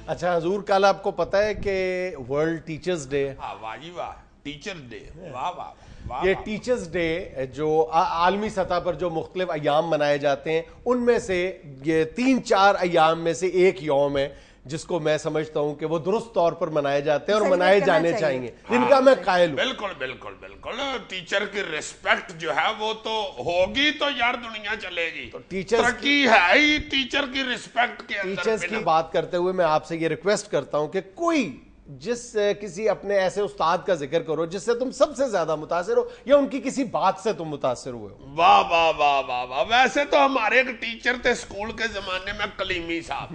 اچھا حضور، کل آپ کو پتا ہے کہ ورلڈ ٹیچرز ڈے؟ واہ جی واہ، ٹیچر ڈے، واہ واہ واہ۔ یہ ٹیچرز ڈے جو عالمی سطح پر جو مختلف ایام منائے جاتے ہیں، ان میں سے یہ 3-4 ایام میں سے ایک یوم ہے جس کو میں سمجھتا ہوں کہ وہ درست طور پر منائے جاتے ہیں اور منائے جانے چاہیے، جن کا میں قائل ہوں۔ بالکل بالکل بالکل، ٹیچر کی ریسپیکٹ جو ہے وہ تو ہوگی تو یار دنیا چلے گی، ترقی ہے ہی ٹیچر کی ریسپیکٹ کے اندر۔ ٹیچرز کی بات کرتے ہوئے میں آپ سے یہ ریکویسٹ کرتا ہوں کہ کوئی کسی اپنے ایسے استاد کا ذکر کرو جس سے تم سب سے زیادہ متاثر ہو یا ان کی کسی بات سے تم متاثر ہوئے ہو۔ واہ واہ واہ واہ واہ۔ ویسے تو ہمارے ایک ٹیچر تھے اسکول کے زمانے میں، کلیمی صاحب،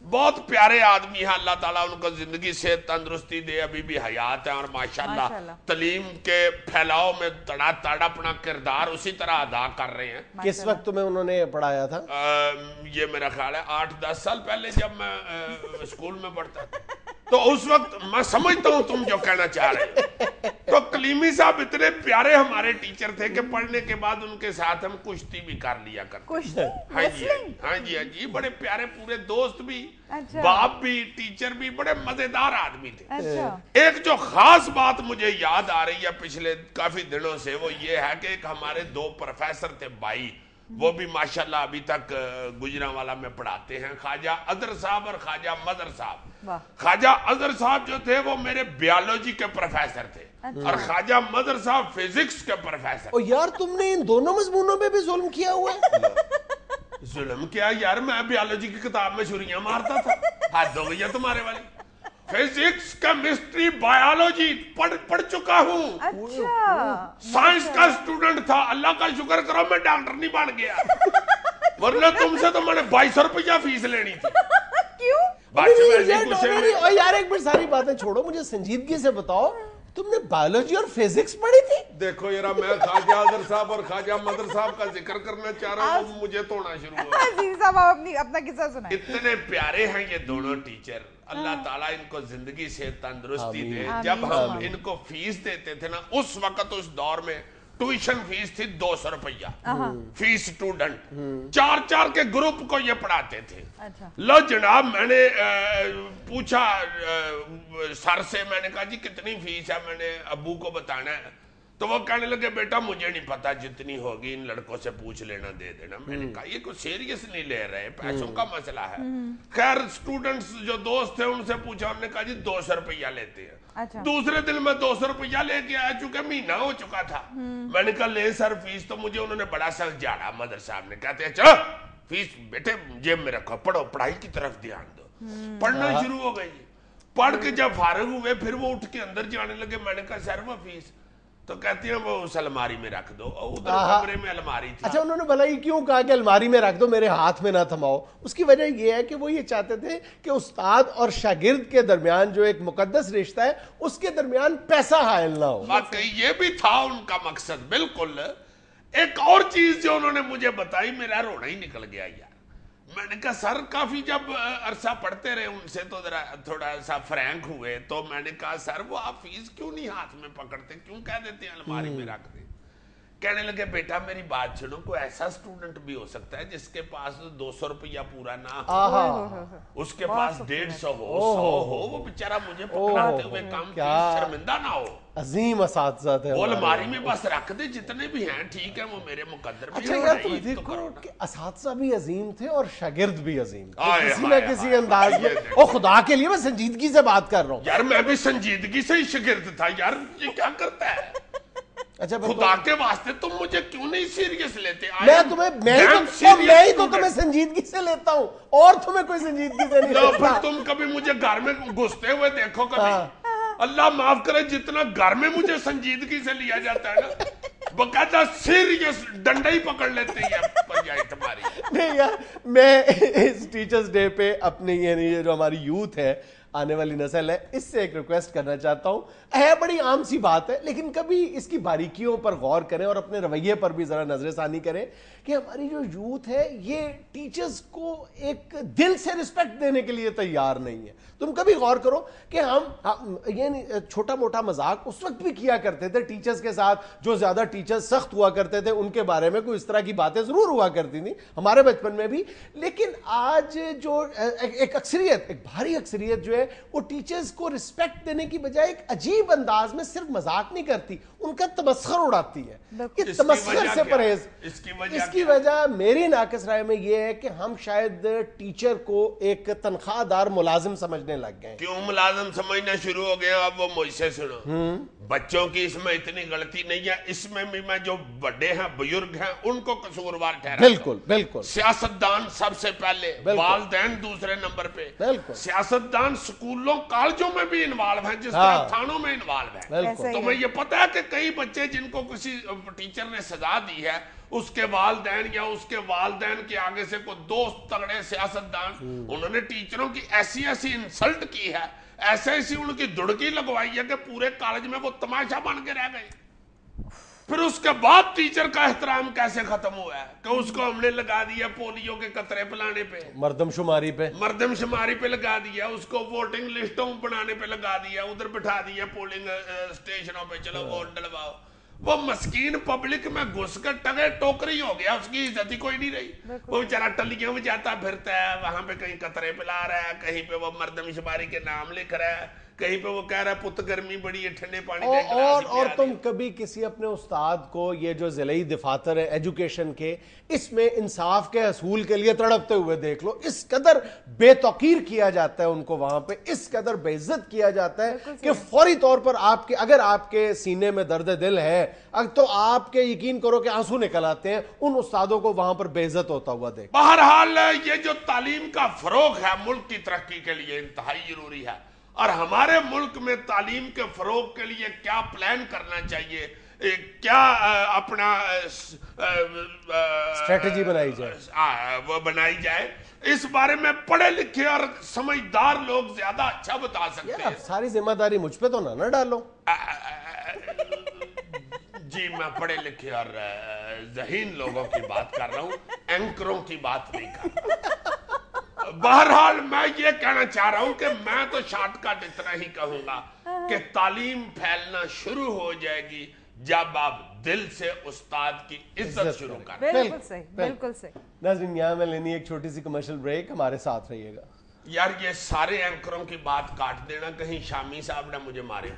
بہت پیارے آدمی ہیں، اللہ تعالیٰ ان کو زندگی سے تندرستی دے، ابھی بھی حیات ہیں اور ماشاءاللہ تعلیم کے پھیلاؤ میں تڑا اپنا کردار اسی طرح ادا کر رہے ہیں۔ کس وقت تمہیں انہوں نے پڑھایا تھا؟ یہ میرا خیال ہے 8-10 سال پہلے جب میں اسکول میں پڑھتا تو اس وقت میں سمجھتا ہوں تم جو کہنا چاہ رہے ہو۔ تو کلیمی صاحب اتنے پیارے ہمارے ٹیچر تھے کہ پڑھنے کے بعد ان کے ساتھ ہم کشتی بھی کر لیا کرتے۔ ہاں جی ہاں جی، بڑے پیارے، پورے دوست بھی، باپ بھی، ٹیچر بھی، بڑے مزیدار آدمی تھے۔ ایک جو خاص بات مجھے یاد آ رہی ہے پچھلے کافی دنوں سے، وہ یہ ہے کہ ایک ہمارے 2 پروفیسر تھے بھائی، وہ بھی ماشاءاللہ ابھی تک گجرانوالہ میں پڑھاتے ہیں، خواجہ اظہر صاحب اور خواجہ مظہر صاحب۔ خواجہ اظہر صاحب جو تھے وہ میرے بیالوجی کے پروفیسر تھے اور خواجہ مظہر صاحب فزکس کے پروفیسر۔ اور یار تم نے ان دونوں مضمونوں پہ بھی ظلم کیا ہوا ہے۔ ظلم کیا یار، میں بیالوجی کی کتاب میں چھریاں مارتا تھا، حد ہو گئی ہے تمہارے والی۔ فزکس، کیمسٹری، بایولوجی پڑھ چکا ہوں، سائنس کا اسٹوڈنٹ تھا۔ اللہ کا شکر کرو میں ڈاکٹر نہیں بن گیا، ورنہ تم سے تو میں نے 2200 روپیہ فیس لینی تھی۔ کیوں یار؟ ایک بار ساری باتیں چھوڑو، مجھے سنجیدگی سے بتاؤ، تم نے بایولوجی اور فزکس پڑھی تھی؟ دیکھو یار، میں خواجہ اظہر صاحب اور خواجہ مظہر صاحب کا ذکر کرنا چاہ رہا ہوں، مجھے توڑنا شروع ہوا۔ عزیز صاحب آپ اپنا قصہ سنائیں۔ اتنے پیارے ہیں یہ دونوں ٹیچر، اللہ تعالیٰ ان کو زندگی سے تندرستی دے۔ جب ہم ان کو فیس دیتے تھے نا، اس وقت اس دور میں ٹیوشن فیس تھی 200 روپیہ فیس اسٹوڈنٹ، 4 کے گروپ کو یہ پڑھاتے تھے۔ لو جناب، میں نے پوچھا سر سے، میں نے کہا جی کتنی فیس ہے، میں نے ابو کو بتانا ہے، تو وہ کہنے لگے بیٹا مجھے نہیں پتا، جتنی ہوگی ان لڑکوں سے پوچھ لینا، دے دینا۔ میں نے کہا یہ کوئی سیریس نہیں لے رہے، پیسوں کا مسئلہ ہے۔ خیر اسٹوڈنٹس جو دوست تھے ان سے پوچھا، انہوں نے کہا جی 200 روپیہ لیتے ہیں۔ دوسرے دن میں 200 روپیہ لے کے آیا، چونکہ مہینہ ہو چکا تھا۔ میں نے کہا لے سر فیس، تو مجھے انہوں نے بڑا سخت جھاڑا۔ مدر صاحب نے کہتے ہیں چلو فیس بیٹے جیب میں رکھو، پڑھو، پڑھائی کی طرف دھیان دو۔ پڑھنا شروع ہو گئی، پڑھ کے جب فارغ ہوئے پھر وہ اٹھ کے اندر جانے لگے۔ میں نے کہا سر وہ فیس، تو کہتے ہیں وہ اس الماری میں رکھ دو، ادھر کمرے میں الماری تھی۔ اچھا، انہوں نے بھلا یہ کیوں کہا کہ الماری میں رکھ دو، میرے ہاتھ میں نہ تھماؤ؟ اس کی وجہ یہ ہے کہ وہ یہ چاہتے تھے کہ استاد اور شاگرد کے درمیان جو ایک مقدس رشتہ ہے اس کے درمیان پیسہ حائل نہ ہو۔ واقعی یہ بھی تھا ان کا مقصد، بالکل۔ ایک اور چیز جو انہوں نے مجھے بتائی، میرا رونا ہی نکل گیا یار۔ میں نے کہا سر کافی جب عرصہ پڑھتے رہے ان سے تو ذرا تھوڑا سا فرینک ہوئے، تو میں نے کہا سر وہ آپ فیس کیوں نہیں ہاتھ میں پکڑتے، کیوں کہہ دیتے ہیں الماری میں رکھ دیں؟ کہنے لگے بیٹا میری بات سنو، کوئی ایسا اسٹوڈنٹ بھی ہو سکتا ہے جس کے پاس 200 روپیہ پورا نہ ہو، اس کے پاس 150 ہو، 100 ہو، وہ بیچارہ مجھے پکڑاتے ہوئے کام کی شرمندہ نہ ہو۔ عظیم اساتذہ تھے وہ الماری میں بس رکھ دے، جتنے بھی ہیں ٹھیک ہے، وہ میرے مقدر میں۔ اچھا یار تم دیکھو کہ اساتذہ بھی عظیم تھے اور شاگرد بھی عظیم تھے کسی نہ کسی انداز میں۔ او خدا کے لیے میں سنجیدگی سے بات کر رہا ہوں یار، میں بھی سنجیدگی سے ہی شاگرد تھا یار، یہ کیا کرتا ہے؟ اچھا خدا کے واسطے تم مجھے کیوں نہیں سیریس لیتے؟ میں ہی تو تمہیں سنجیدگی سے لیتا ہوں اور تمہیں کوئی سنجیدگی سے نہیں لیتا۔ پھر تم کبھی مجھے گھر میں گھستے ہوئے دیکھو کبھی، اللہ معاف کرے، جتنا گھر میں مجھے سنجیدگی سے لیا جاتا ہے نا، باقاعدہ سیریس ڈنڈا ہی پکڑ لیتے ہیں پر جائے تمہاری۔ نہیں یار، میں اس ٹیچرز ڈے پہ اپنی یعنی جو ہماری یوتھ ہے، آنے والی نسل ہے، اس سے ایک ریکویسٹ کرنا چاہتا ہوں۔ ہے بڑی عام سی بات ہے لیکن کبھی اس کی باریکیوں پر غور کریں اور اپنے رویے پر بھی ذرا نظر ثانی کریں کہ کہ ہماری جو یوتھ ہے یہ ٹیچرز کو ایک دل سے رسپیکٹ دینے کے لیے تیار نہیں ہے. تم کبھی غور کرو کہ ہم یہ چھوٹا موٹا مذاق اس وقت بھی کیا کرتے تھے ٹیچرز کے ساتھ, جو زیادہ ٹیچرز سخت ہوا کرتے تھے ان کے بارے میں کوئی اس طرح کی باتیں ضرور ہوا کرتی تھیں ہمارے بچپن میں بھی, لیکن آج جو ایک اکثریت, ایک بھاری اکثریت جو ہے وہ ٹیچرز کو رسپیکٹ دینے کی بجائے ایک عجیب انداز میں صرف مذاق نہیں کرتی, ان کا تمسخر اڑاتی ہے. یہ تمسخر سے پرہیز, اس کی وجہ میری ناقص رائے میں یہ ہے کہ ہم شاید ٹیچر کو ایک تنخواہ دار ملازم سمجھنے لگ گئے. کیوں ملازم سمجھنا شروع ہو گیا؟ اب وہ مجھ سے سنو, بچوں کی اس میں اتنی غلطی نہیں ہے, اس میں بھی میں جو بڑے ہیں بزرگ ہیں ان کو قصوروار ٹھہراتا ہوں. بالکل بالکل. سیاستدان سب سے پہلے, والدین دوسرے نمبر پہ. بالکل. سیاستدان سکولوں کالجوں میں بھی انوالو ہیں جس طرح تھانوں میں انوالو ہیں. تمہیں یہ پتا ہے کہ کئی بچے جن کو کسی ٹیچر نے سزا دی ہے, اس کے والدین یا اس کے والدین کے آگے سے کوئی دوست تگڑے سیاستدان, انہوں نے ٹیچروں کی ایسی ایسی انسلٹ کی ہے, ایسی ان کی دڑکی لگوائی ہے کہ پورے کالج میں وہ تماشا بن کے رہ گئے. پھر اس کے بعد ٹیچر کا احترام کیسے ختم ہوا ہے کہ اس کو ہم نے لگا دیا پولیو کے قطرے پلانے پہ, مردم شماری پہ لگا دیا, اس کو ووٹنگ لسٹوں بنانے پہ لگا دیا, ادھر بٹھا دیا پولنگ اسٹیشنوں پہ, چلو ووٹ ڈلواؤ. وہ مسکین پبلک میں گھس کر ٹگے ٹوکری ہو گیا, اس کی عزت ہی کوئی نہیں رہی. وہ بیچارہ ٹلیوں میں جاتا پھرتا ہے, وہاں پہ کہیں قطرے پلا رہا ہے, کہیں پہ وہ مردم شماری کے نام لکھ رہا ہے, کہیں پہ وہ کہہ رہا ہے پت گرمی بڑی ہے ٹھنڈے پانی دے. اور تم کبھی کسی اپنے استاد کو, یہ جو ضلعی دفاتر ہے ایجوکیشن کے, اس میں انصاف کے حصول کے لیے تڑپتے ہوئے دیکھ لو. اس قدر بے توقیر کیا جاتا ہے ان کو وہاں پہ, اس قدر بے عزت کیا جاتا ہے کہ فوری طور پر آپ کے, اگر آپ کے سینے میں درد دل ہے تو آپ کے یقین کرو کہ آنسو نکل آتے ہیں ان استادوں کو وہاں پر بے عزت ہوتا ہوا دیکھ. بہرحال یہ جو تعلیم کا فروغ ہے ملک کی ترقی کے لیے انتہائی ضروری ہے, اور ہمارے ملک میں تعلیم کے فروغ کے لیے کیا پلان کرنا چاہیے, کیا اپنا اسٹریٹجی بنائی جائے, وہ بنائی جائے, اس بارے میں پڑھے لکھے اور سمجھدار لوگ زیادہ اچھا بتا سکتے ہیں. ساری ذمہ داری مجھ پہ تو نہ ڈالو. جی میں پڑھے لکھے اور ذہین لوگوں کی بات کر رہا ہوں, اینکروں کی بات نہیں کر رہا. بہرحال میں یہ کہنا چاہ رہا ہوں کہ میں تو شارٹ کٹ اتنا ہی کہوں گا کہ تعلیم پھیلنا شروع ہو جائے گی جب آپ دل سے استاد کی عزت شروع کریں. بالکل صحیح, بالکل صحیح. ناظرین یہاں میں لینی ایک چھوٹی سی کمرشل بریک, ہمارے ساتھ رہیے گا. یار یہ سارے اینکروں کی بات کاٹ دینا, کہیں شامی صاحب نے مجھے مارے.